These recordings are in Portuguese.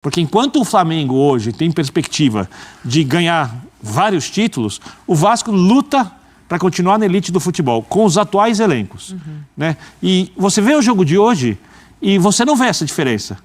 Porque enquanto o Flamengo hoje tem perspectiva de ganhar vários títulos, o Vasco luta para continuar na elite do futebol, com os atuais elencos. Né? E você vê o jogo de hoje e você não vê essa diferença.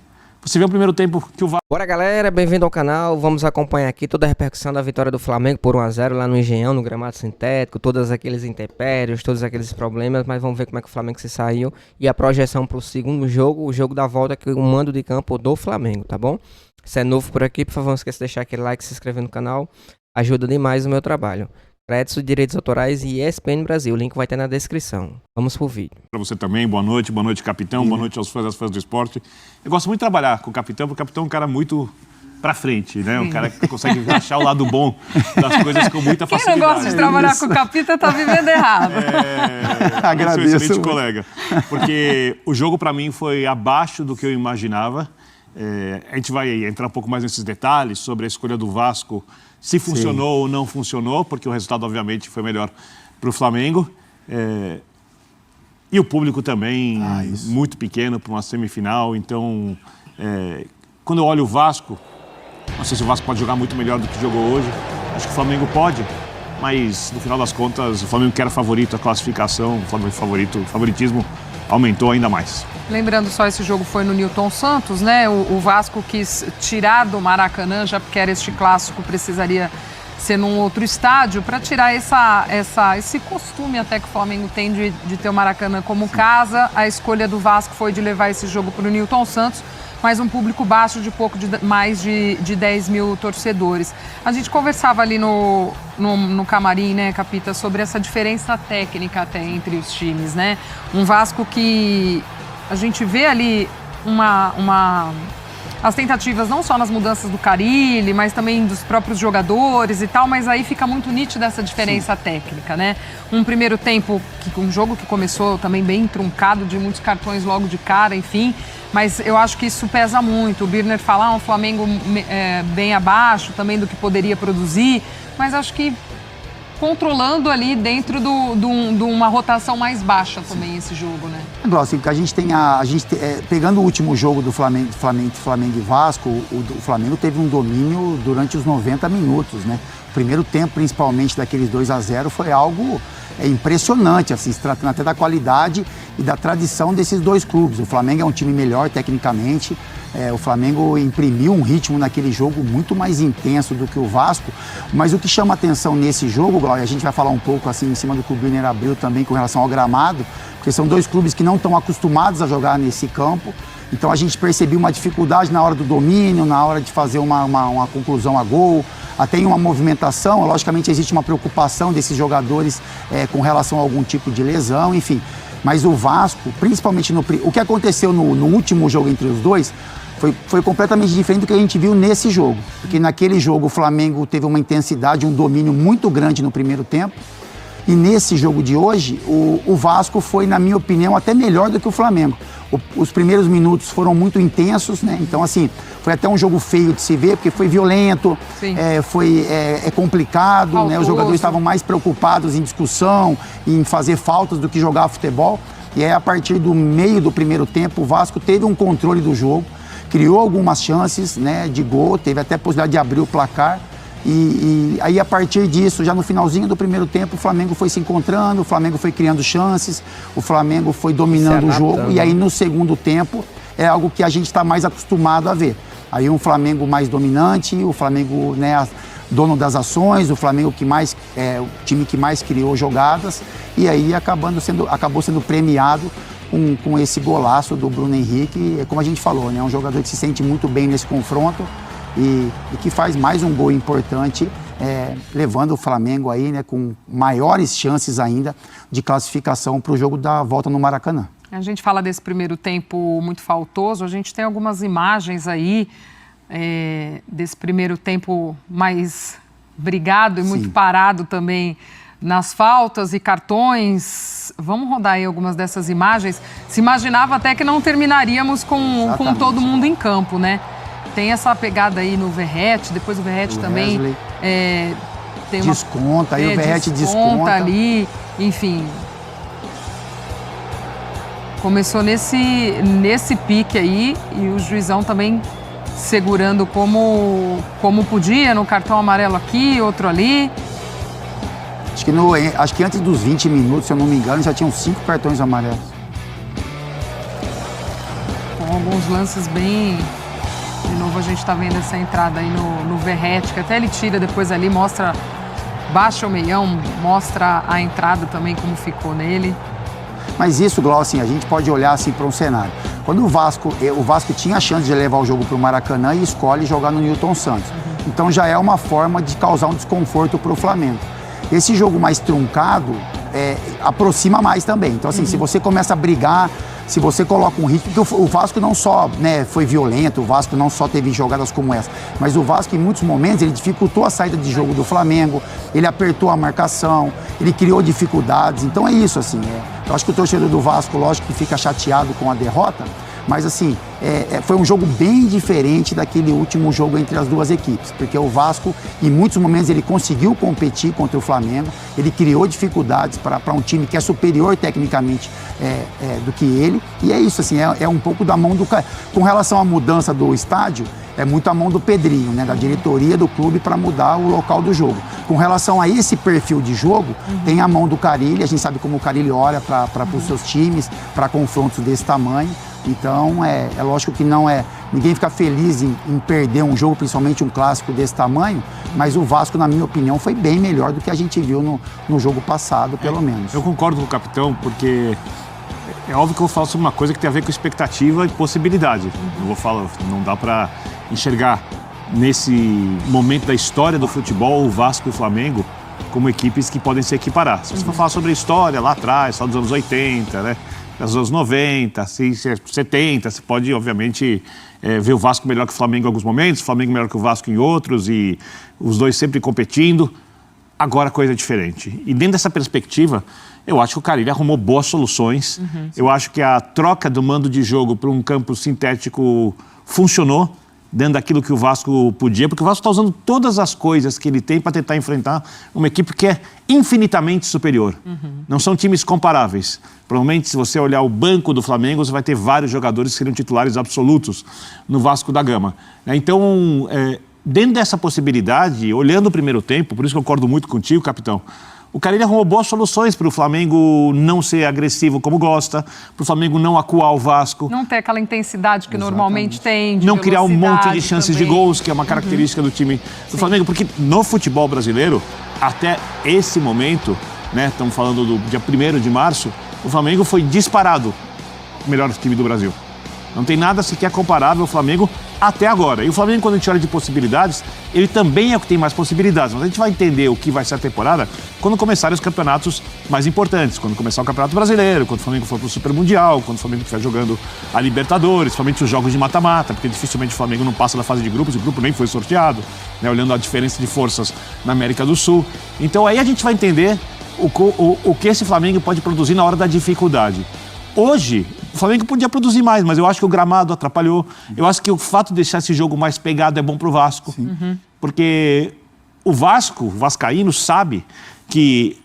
Você vê o primeiro tempo que o Vasco... Bora, galera, bem-vindo ao canal. Vamos acompanhar aqui toda a repercussão da vitória do Flamengo por 1-0 lá no Engenhão, no gramado sintético, todos aqueles intempéries, todos aqueles problemas, mas vamos ver como é que o Flamengo se saiu e a projeção para o segundo jogo, o jogo da volta, que é o mando de campo do Flamengo, tá bom? Se é novo por aqui, por favor, não esqueça de deixar aquele like, se inscrever no canal, ajuda demais o meu trabalho. Créditos, direitos autorais e ESPN Brasil, o link vai estar na descrição. Vamos pro vídeo. Para você também, boa noite, capitão, boa noite aos fãs, às fãs do esporte. Eu gosto muito de trabalhar com o capitão, porque o capitão é um cara muito pra frente, né? Um cara que consegue achar o lado bom das coisas com muita facilidade. Quem não gosta de trabalhar com o capitão tá vivendo errado. Agradeço, excelente colega. Porque o jogo para mim foi abaixo do que eu imaginava. A gente vai entrar um pouco mais nesses detalhes sobre a escolha do Vasco, se funcionou ou não funcionou, porque o resultado, obviamente, foi melhor para o Flamengo. E o público também, muito pequeno para uma semifinal. Então, quando eu olho o Vasco, não sei se o Vasco pode jogar muito melhor do que jogou hoje. Acho que o Flamengo pode, mas, no final das contas, o Flamengo que era favorito, a classificação, o Flamengo favorito, o favoritismo aumentou ainda mais. Lembrando só, esse jogo foi no Newton Santos, né? O Vasco quis tirar do Maracanã, já porque era este clássico, precisaria ser num outro estádio, para tirar esse costume até que o Flamengo tem de ter o Maracanã como casa. A escolha do Vasco foi de levar esse jogo para o Newton Santos, mas um público baixo de mais de 10 mil torcedores. A gente conversava ali no camarim, né, Capita, sobre essa diferença técnica até entre os times, né? Um Vasco que a gente vê ali as tentativas não só nas mudanças do Carille, mas também dos próprios jogadores e tal, mas aí fica muito nítida essa diferença técnica, né? Um primeiro tempo, um jogo que começou também bem truncado, de muitos cartões logo de cara, enfim, mas eu acho que isso pesa muito. O Birner fala um Flamengo bem abaixo também do que poderia produzir, mas acho que controlando ali dentro de uma rotação mais baixa também esse jogo, né? Assim, a gente tem pegando o último jogo do Flamengo e Vasco, o Flamengo teve um domínio durante os 90 minutos, né? O primeiro tempo, principalmente daqueles 2-0, foi algo impressionante, assim, se tratando até da qualidade e da tradição desses dois clubes. O Flamengo é um time melhor tecnicamente, o Flamengo imprimiu um ritmo naquele jogo muito mais intenso do que o Vasco, mas o que chama atenção nesse jogo, Glaucio, a gente vai falar um pouco assim em cima do que o Birner abriu também com relação ao gramado, porque são dois clubes que não estão acostumados a jogar nesse campo, então a gente percebeu uma dificuldade na hora do domínio, na hora de fazer uma conclusão a gol, até em uma movimentação. Logicamente existe uma preocupação desses jogadores com relação a algum tipo de lesão, enfim. Mas o Vasco, principalmente o que aconteceu no último jogo entre os dois, foi completamente diferente do que a gente viu nesse jogo. Porque naquele jogo o Flamengo teve uma intensidade, um domínio muito grande no primeiro tempo. E nesse jogo de hoje, o Vasco foi, na minha opinião, até melhor do que o Flamengo. Os primeiros minutos foram muito intensos, né? Então, assim, foi até um jogo feio de se ver, porque foi violento, foi complicado, né? Os jogadores estavam mais preocupados em discussão, em fazer faltas do que jogar futebol. E aí, a partir do meio do primeiro tempo, o Vasco teve um controle do jogo, criou algumas chances, né, de gol, teve até a possibilidade de abrir o placar. E aí, a partir disso, já no finalzinho do primeiro tempo, o Flamengo foi se encontrando, o Flamengo foi criando chances, o Flamengo foi dominando o jogo. E aí, no segundo tempo, é algo que a gente está mais acostumado a ver. Aí, um Flamengo mais dominante, o Flamengo, né, dono das ações, o Flamengo o time que mais criou jogadas. E aí, acabou sendo premiado com esse golaço do Bruno Henrique. Como a gente falou, né, é um jogador que se sente muito bem nesse confronto. E que faz mais um gol importante, levando o Flamengo aí, né, com maiores chances ainda de classificação para o jogo da volta no Maracanã. A gente fala desse primeiro tempo muito faltoso, a gente tem algumas imagens aí desse primeiro tempo mais brigado e muito parado também nas faltas e cartões. Vamos rodar aí algumas dessas imagens. Se imaginava até que não terminaríamos com todo mundo em campo, né? Tem essa pegada aí no Verratti, depois o Verratti também tem uma... Desconta, aí o Verratti desconta ali, enfim. Começou nesse pique aí e o juizão também segurando como podia, no cartão amarelo aqui, outro ali. Acho que antes dos 20 minutos, se eu não me engano, já tinham 5 cartões amarelos. Com alguns lances bem... De novo a gente está vendo essa entrada aí no Verratti, que até ele tira depois ali, mostra, baixa o meião, mostra a entrada também, como ficou nele. Mas isso, Glau, assim, a gente pode olhar assim para um cenário. Quando o Vasco tinha a chance de levar o jogo para o Maracanã e escolhe jogar no Newton Santos. Então já é uma forma de causar um desconforto para o Flamengo. Esse jogo mais truncado aproxima mais também. Então, assim, se você começa a brigar, se você coloca um ritmo, porque o Vasco não só foi violento, o Vasco não só teve jogadas como essa, mas o Vasco, em muitos momentos, ele dificultou a saída de jogo do Flamengo, ele apertou a marcação, ele criou dificuldades. Então é isso, assim. Eu acho que o torcedor do Vasco, lógico que fica chateado com a derrota, mas assim, foi um jogo bem diferente daquele último jogo entre as duas equipes, porque o Vasco, em muitos momentos, ele conseguiu competir contra o Flamengo, ele criou dificuldades para um time que é superior tecnicamente do que ele, e é isso, assim, é um pouco da mão do... Com relação à mudança do estádio, é muito a mão do Pedrinho, né, da diretoria do clube para mudar o local do jogo. Com relação a esse perfil de jogo, tem a mão do Carille, a gente sabe como o Carille olha para os seus times, para confrontos desse tamanho. Então, é lógico que ninguém fica feliz em perder um jogo, principalmente um clássico desse tamanho, mas o Vasco, na minha opinião, foi bem melhor do que a gente viu no jogo passado, pelo menos. Eu concordo com o capitão, porque é óbvio que eu falo sobre uma coisa que tem a ver com expectativa e possibilidade. Não dá para enxergar nesse momento da história do futebol o Vasco e o Flamengo como equipes que podem se equiparar. Se você for falar sobre a história lá atrás, só dos anos 80, né? Dos anos 90, 70, você pode, obviamente, ver o Vasco melhor que o Flamengo em alguns momentos, o Flamengo melhor que o Vasco em outros, e os dois sempre competindo. Agora a coisa é diferente. E dentro dessa perspectiva, eu acho que o Carille arrumou boas soluções. Eu acho que a troca do mando de jogo para um campo sintético funcionou, dentro daquilo que o Vasco podia, porque o Vasco está usando todas as coisas que ele tem para tentar enfrentar uma equipe que é infinitamente superior. Não são times comparáveis. Provavelmente, se você olhar o banco do Flamengo, você vai ter vários jogadores que seriam titulares absolutos no Vasco da Gama. Então, dentro dessa possibilidade, olhando o primeiro tempo, por isso que eu concordo muito contigo, capitão, o Carille arrumou boas soluções para o Flamengo não ser agressivo como gosta, para o Flamengo não acuar o Vasco. Não ter aquela intensidade que normalmente tem, de não criar um monte de chances também. de gols, que é uma característica do time do Flamengo. Porque no futebol brasileiro, até esse momento, né, estamos falando do dia 1º de março, o Flamengo foi disparado o melhor time do Brasil. Não tem nada sequer comparável ao Flamengo até agora. E o Flamengo, quando a gente olha de possibilidades, ele também é o que tem mais possibilidades. Mas a gente vai entender o que vai ser a temporada quando começarem os campeonatos mais importantes. Quando começar o Campeonato Brasileiro, quando o Flamengo for para o Super Mundial, quando o Flamengo estiver jogando a Libertadores, principalmente os jogos de mata-mata, porque dificilmente o Flamengo não passa da fase de grupos, o grupo nem foi sorteado, né, olhando a diferença de forças na América do Sul. Então aí a gente vai entender o que esse Flamengo pode produzir na hora da dificuldade. Hoje, o Flamengo podia produzir mais, mas eu acho que o gramado atrapalhou. Eu acho que o fato de deixar esse jogo mais pegado é bom para o Vasco. Porque o vascaíno, sabe que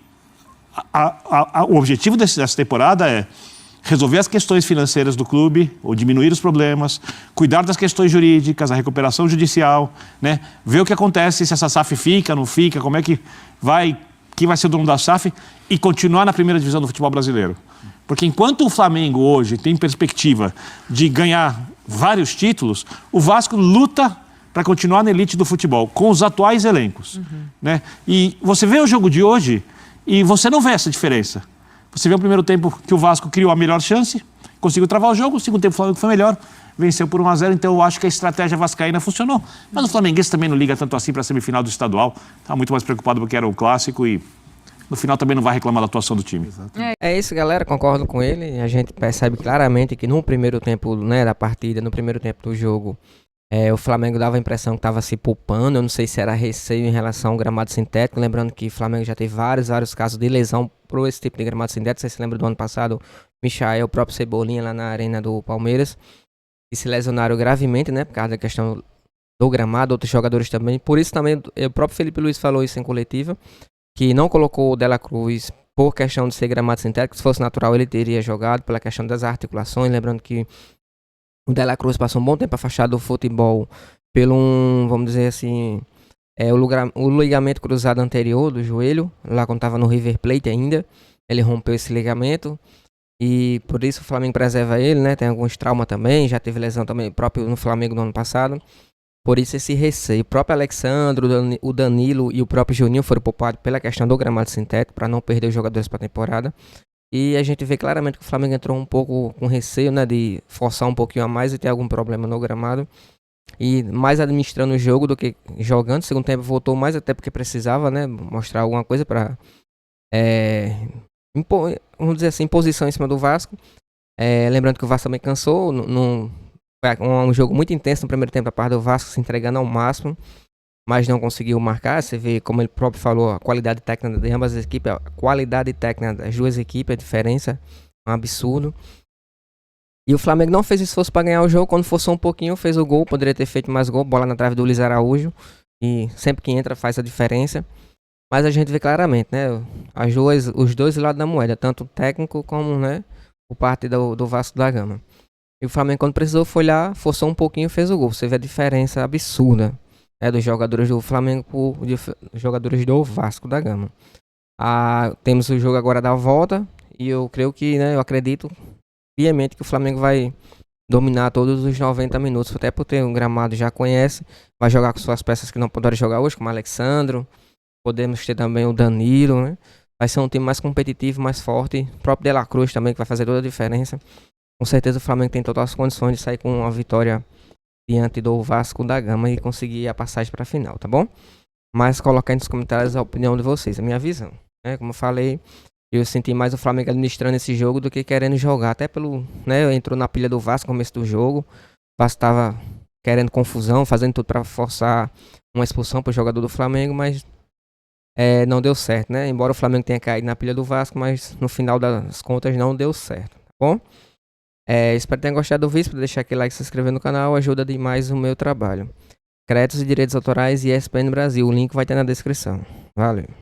o objetivo dessa temporada é resolver as questões financeiras do clube, ou diminuir os problemas, cuidar das questões jurídicas, a recuperação judicial, né? Ver o que acontece, se essa SAF fica, não fica, como é que vai, quem vai ser o dono da SAF, e continuar na primeira divisão do futebol brasileiro. Porque enquanto o Flamengo hoje tem perspectiva de ganhar vários títulos, o Vasco luta para continuar na elite do futebol, com os atuais elencos. Né? E você vê o jogo de hoje e você não vê essa diferença. Você vê o primeiro tempo que o Vasco criou a melhor chance, conseguiu travar o jogo, o segundo tempo o Flamengo foi melhor, venceu por 1-0, então eu acho que a estratégia vascaína funcionou. Mas o flamenguense também não liga tanto assim para a semifinal do estadual, está muito mais preocupado porque era o clássico e no final também não vai reclamar da atuação do time. É isso, galera, concordo com ele. A gente percebe claramente que no primeiro tempo, né, da partida, no primeiro tempo do jogo, o Flamengo dava a impressão que estava se poupando. Eu não sei se era receio em relação ao gramado sintético. Lembrando que o Flamengo já teve vários casos de lesão por esse tipo de gramado sintético. Você se lembra do ano passado, Michael, o próprio Cebolinha lá na arena do Palmeiras, que se lesionaram gravemente, né, por causa da questão do gramado, outros jogadores também. Por isso também, o próprio Felipe Luiz falou isso em coletiva, que não colocou o De La Cruz por questão de ser gramado sintético. Se fosse natural, ele teria jogado pela questão das articulações. Lembrando que O De La Cruz passou um bom tempo afastado do futebol pelo vamos dizer assim, o ligamento cruzado anterior do joelho, lá quando estava no River Plate ainda, ele rompeu esse ligamento e por isso o Flamengo preserva ele, né? Tem alguns traumas também, já teve lesão também próprio no Flamengo no ano passado. Por isso esse receio. O próprio Alexandre, o Danilo e o próprio Juninho foram poupados pela questão do gramado sintético, para não perder os jogadores para a temporada. E a gente vê claramente que o Flamengo entrou um pouco com receio, né, de forçar um pouquinho a mais e ter algum problema no gramado. E mais administrando o jogo do que jogando. Segundo tempo voltou mais até porque precisava, né, mostrar alguma coisa para, vamos dizer assim, imposição em cima do Vasco. Lembrando que o Vasco também cansou, foi um jogo muito intenso no primeiro tempo da parte do Vasco, se entregando ao máximo, mas não conseguiu marcar. Você vê, como ele próprio falou, a qualidade técnica de ambas as equipes, a qualidade técnica das duas equipes, a diferença é um absurdo. E o Flamengo não fez esforço para ganhar o jogo, quando forçou um pouquinho, fez o gol, poderia ter feito mais gol, bola na trave do Luiz Araújo, e sempre que entra faz a diferença. Mas a gente vê claramente, né, os dois lados da moeda, tanto o técnico como, né, o parte do Vasco da Gama. E o Flamengo, quando precisou, foi lá, forçou um pouquinho e fez o gol. Você vê a diferença absurda, né, dos jogadores do Flamengo dos jogadores do Vasco da Gama. Temos o jogo agora da volta e eu creio que, né, eu acredito piamente que o Flamengo vai dominar todos os 90 minutos, até por ter um gramado já conhece, vai jogar com suas peças que não puderam jogar hoje, como o Alexandre, podemos ter também o Danilo, né? Vai ser um time mais competitivo, mais forte, o próprio De La Cruz também, que vai fazer toda a diferença. Com certeza o Flamengo tem todas as condições de sair com uma vitória diante do Vasco da Gama e conseguir a passagem para a final, tá bom? Mas colocar aí nos comentários a opinião de vocês, a minha visão, né? Como eu falei, eu senti mais o Flamengo administrando esse jogo do que querendo jogar, até pelo, né, entrou na pilha do Vasco no começo do jogo, o Vasco estava querendo confusão, fazendo tudo para forçar uma expulsão para o jogador do Flamengo, mas não deu certo, né? Embora o Flamengo tenha caído na pilha do Vasco, mas no final das contas não deu certo, tá bom? Espero que tenham gostado do vídeo, deixar aquele like e se inscrever no canal, ajuda demais o meu trabalho. Créditos e direitos autorais e ESPN Brasil, o link vai ter na descrição. Valeu!